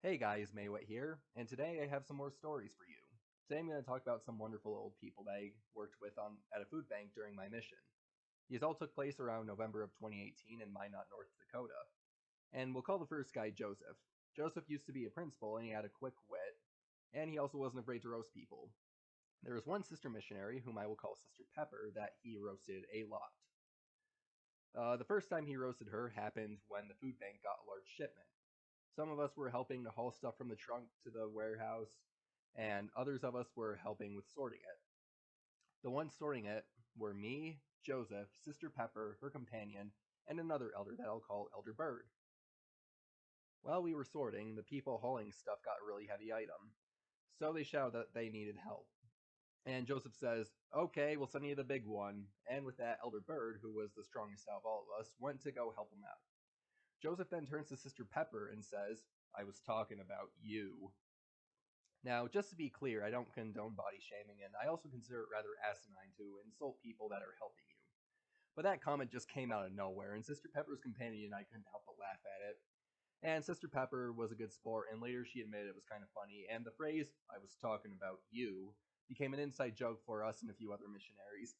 Hey guys, Maewtt here, and today I have some more stories for you. Today I'm going to talk about some wonderful old people that I worked with at a food bank during my mission. These all took place around November of 2018 in Minot, North Dakota. And we'll call the first guy Joseph. Joseph used to be a principal and he had a quick wit, and he also wasn't afraid to roast people. There was one sister missionary, whom I will call Sister Pepper, that he roasted a lot. The first time he roasted her happened when the food bank got a large shipment. Some of us were helping to haul stuff from the trunk to the warehouse, and others of us were helping with sorting it. The ones sorting it were me, Joseph, Sister Pepper, her companion, and another elder that I'll call Elder Bird. While we were sorting, the people hauling stuff got a really heavy item, so they shouted that they needed help. And Joseph says, "Okay, we'll send you the big one." And with that, Elder Bird, who was the strongest out of all of us, went to go help him out. Joseph then turns to Sister Pepper and says, "I was talking about you." Now, just to be clear, I don't condone body shaming, and I also consider it rather asinine to insult people that are helping you. But that comment just came out of nowhere, and Sister Pepper's companion and I couldn't help but laugh at it. And Sister Pepper was a good sport, and later she admitted it was kind of funny, and the phrase, "I was talking about you," became an inside joke for us and a few other missionaries.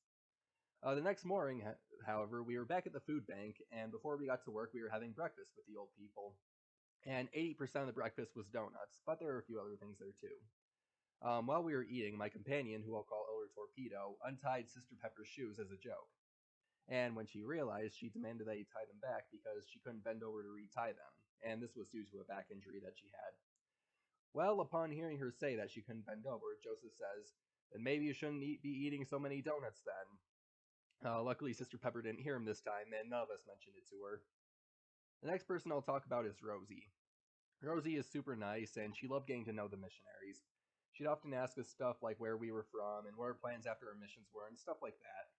The next morning, however, we were back at the food bank, and before we got to work, we were having breakfast with the old people. And 80% of the breakfast was donuts, but there were a few other things there too. While we were eating, my companion, who I'll call Elder Torpedo, untied Sister Pepper's shoes as a joke. And when she realized, she demanded that he tie them back because she couldn't bend over to retie them, and this was due to a back injury that she had. Well, upon hearing her say that she couldn't bend over, Joseph says, "Then maybe you shouldn't be eating so many donuts then." Luckily, Sister Pepper didn't hear him this time, and none of us mentioned it to her. The next person I'll talk about is Rosie. Rosie is super nice, and she loved getting to know the missionaries. She'd often ask us stuff like where we were from and what our plans after our missions were, and stuff like that.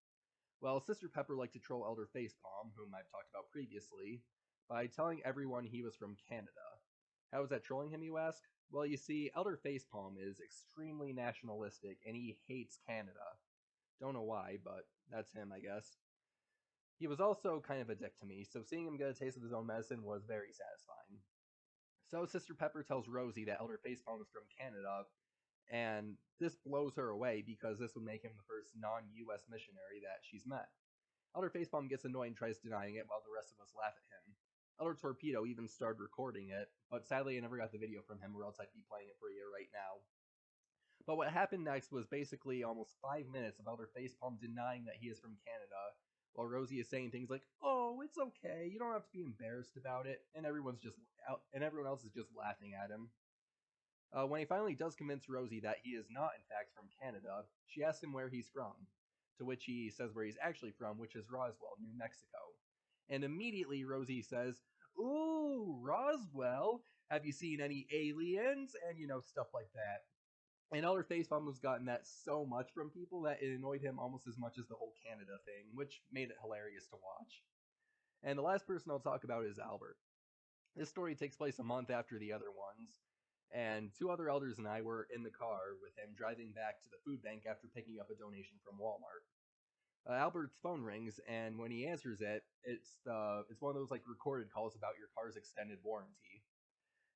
Well, Sister Pepper liked to troll Elder Facepalm, whom I've talked about previously, by telling everyone he was from Canada. How is that trolling him, you ask? Well, you see, Elder Facepalm is extremely nationalistic, and he hates Canada. Don't know why, but that's him, I guess. He was also kind of a dick to me, so seeing him get a taste of his own medicine was very satisfying. So Sister Pepper tells Rosie that Elder Facepalm is from Canada, and this blows her away because this would make him the first non-US missionary that she's met. Elder Facepalm gets annoyed and tries denying it while the rest of us laugh at him. Elder Torpedo even started recording it, but sadly I never got the video from him or else I'd be playing it for you right now. But what happened next was basically almost 5 minutes of Elder Facepalm denying that he is from Canada, while Rosie is saying things like, "Oh, it's okay, you don't have to be embarrassed about it," and everyone else is just laughing at him. When he finally does convince Rosie that he is not, in fact, from Canada, she asks him where he's from, to which he says where he's actually from, which is Roswell, New Mexico. And immediately Rosie says, "Ooh, Roswell, have you seen any aliens?" And, stuff like that. And Elder Facepalm has gotten that so much from people that it annoyed him almost as much as the whole Canada thing, which made it hilarious to watch. And the last person I'll talk about is Albert. This story takes place a month after the other ones, and two other elders and I were in the car with him driving back to the food bank after picking up a donation from Walmart. Albert's phone rings, and when he answers it, it's one of those like recorded calls about your car's extended warranty.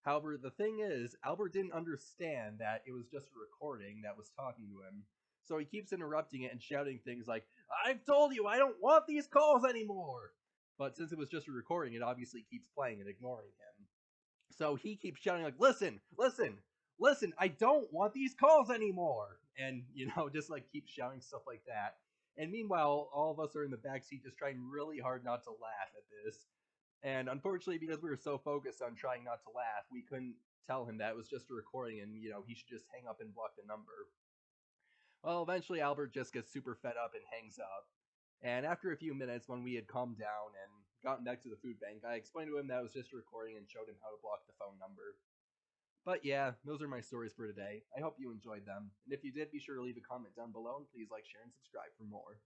However, the thing is, Albert didn't understand that it was just a recording that was talking to him, so he keeps interrupting it and shouting things like, "I've told you I don't want these calls anymore!" But since it was just a recording, it obviously keeps playing and ignoring him. So he keeps shouting like, "Listen, listen, listen, I don't want these calls anymore!" And, just like keeps shouting stuff like that. And meanwhile, all of us are in the backseat just trying really hard not to laugh at this. And unfortunately, because we were so focused on trying not to laugh, we couldn't tell him that it was just a recording and, he should just hang up and block the number. Well, eventually Albert just gets super fed up and hangs up. And after a few minutes, when we had calmed down and gotten back to the food bank, I explained to him that it was just a recording and showed him how to block the phone number. But yeah, those are my stories for today. I hope you enjoyed them. And if you did, be sure to leave a comment down below and please like, share, and subscribe for more.